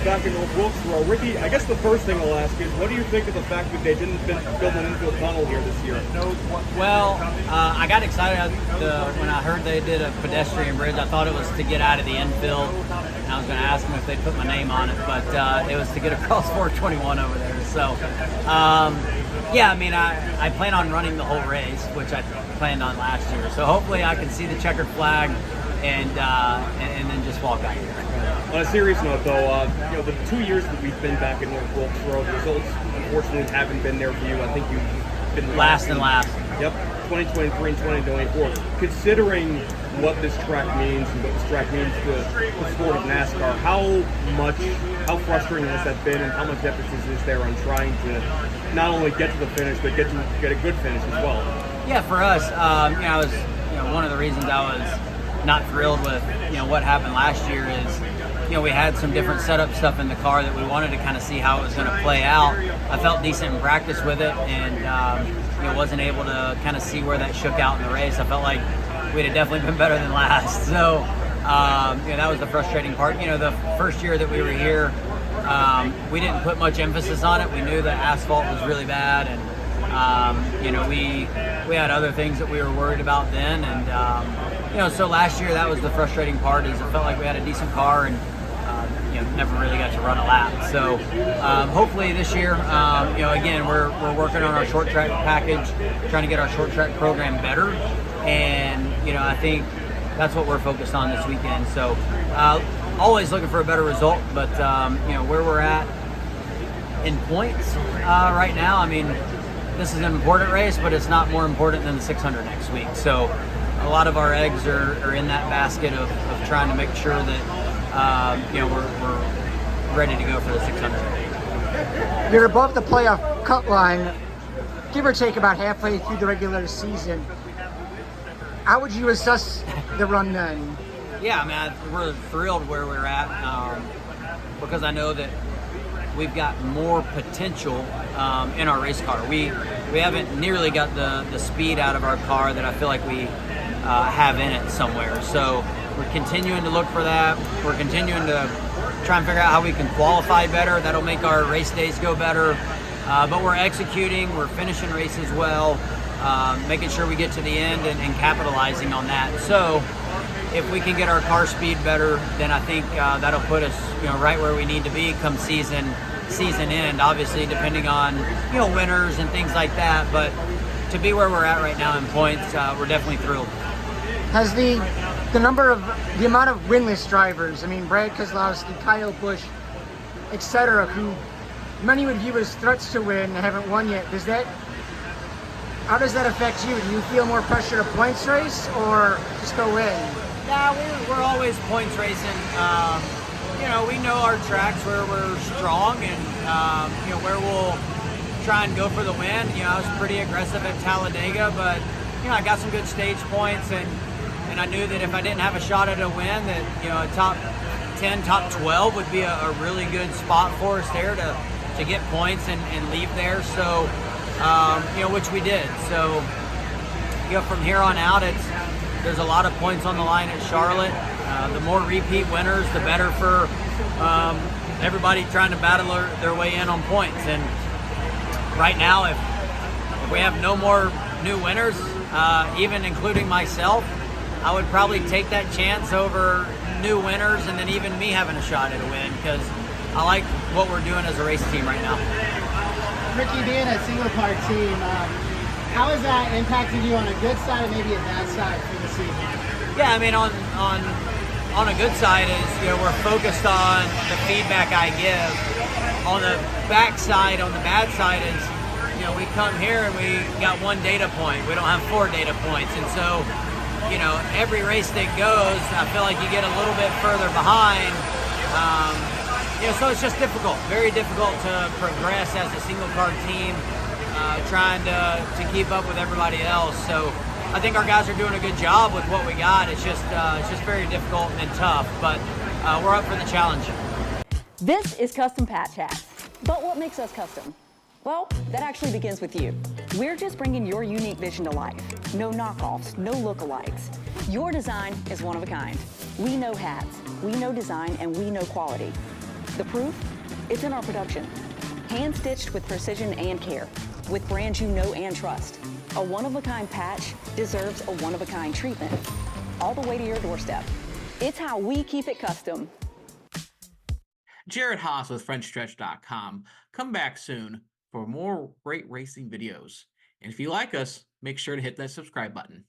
Back in North Wilkesboro, Ricky, I guess the first thing I'll ask is, what do you think of the fact that they didn't build an infield tunnel here this year? Well, I got excited when I heard they did a pedestrian bridge. I thought it was to get out of the infield, and I was going to ask them if they'd put my name on it, but it was to get across 421 over there. So, yeah, I mean, I plan on running the whole race, which I planned on last year. So hopefully I can see the checkered flag and then just walk out here. On a serious note, though, the 2 years that we've been back in North Wilkesboro, the results unfortunately haven't been there for you. I think you've been last and last. Yep, 2023 and 2024. Considering what this track means and what this track means to the sport of NASCAR, how frustrating has that been, and how much emphasis is there on trying to not only get to the finish, but get a good finish as well? Yeah, for us, one of the reasons I was not thrilled with what happened last year is we had some different setup stuff in the car that we wanted to kind of see how it was going to play out. I felt decent in practice with it, and wasn't able to kind of see where that shook out in the race. I felt like we'd have definitely been better than last. So that was the frustrating part. The first year that we were here, we didn't put much emphasis on it. We knew that asphalt was really bad, and we had other things that we were worried about then, and so last year that was the frustrating part. Is it felt like we had a decent car and never really got to run a lap. So hopefully this year, again, we're working on our short track package, trying to get our short track program better, and I think that's what we're focused on this weekend. So always looking for a better result, but where we're at in points right now, I mean, this is an important race, but it's not more important than the 600 next week. So a lot of our eggs are in that basket of trying to make sure that we're ready to go for the 600. You're above the playoff cut line, give or take about halfway through the regular season. How would you assess the run then? Yeah, I mean, we're thrilled where we're at because I know that we've got more potential in our race car. We haven't nearly got the speed out of our car that I feel like we have in it somewhere. So we're continuing to look for that. We're continuing to try and figure out how we can qualify better. That'll make our race days go better. But we're executing, we're finishing races well, making sure we get to the end and capitalizing on that. So if we can get our car speed better, then I think that'll put us right where we need to be come season end, obviously depending on winners and things like that. But to be where we're at right now in points, we're definitely thrilled. Has the amount of winless drivers, I mean, Brad Keselowski, Kyle Busch, etc., who many would view as threats to win, haven't won yet, how does that affect you? Do you feel more pressure to points race or just go win? Yeah, we're always points racing. We know our tracks where we're strong and where we'll try and go for the win. I was pretty aggressive at Talladega, but I got some good stage points, and I knew that if I didn't have a shot at a win, that a top 10, top 12 would be a really good spot for us there to get points and leave there. So which we did. So from here on out, there's a lot of points on the line at Charlotte. The more repeat winners, the better for everybody trying to battle their way in on points. And right now, if we have no more new winners, even including myself, I would probably take that chance over new winners and then even me having a shot at a win, because I like what we're doing as a race team right now. Ricky, being a single car team, how has that impacted you on a good side and maybe a bad side for the season? Yeah, I mean, on a good side is we're focused on the feedback I give. On the back side, on the bad side is we come here and we got one data point. We don't have 4 data points, and so every race that goes, I feel like you get a little bit further behind. So it's just difficult, very difficult to progress as a single car team, trying to keep up with everybody else. So I think our guys are doing a good job with what we got. It's just very difficult and tough, but we're up for the challenge. This is Custom Patch Hats. But what makes us custom? Well, that actually begins with you. We're just bringing your unique vision to life. No knockoffs, no lookalikes. Your design is one of a kind. We know hats, we know design, and we know quality. The proof? It's in our production. Hand-stitched with precision and care, with brands you know and trust. A one-of-a-kind patch deserves a one-of-a-kind treatment, all the way to your doorstep. It's how we keep it custom. Jared Haas with Frontstretch.com. Come back soon for more great racing videos. And if you like us, make sure to hit that subscribe button.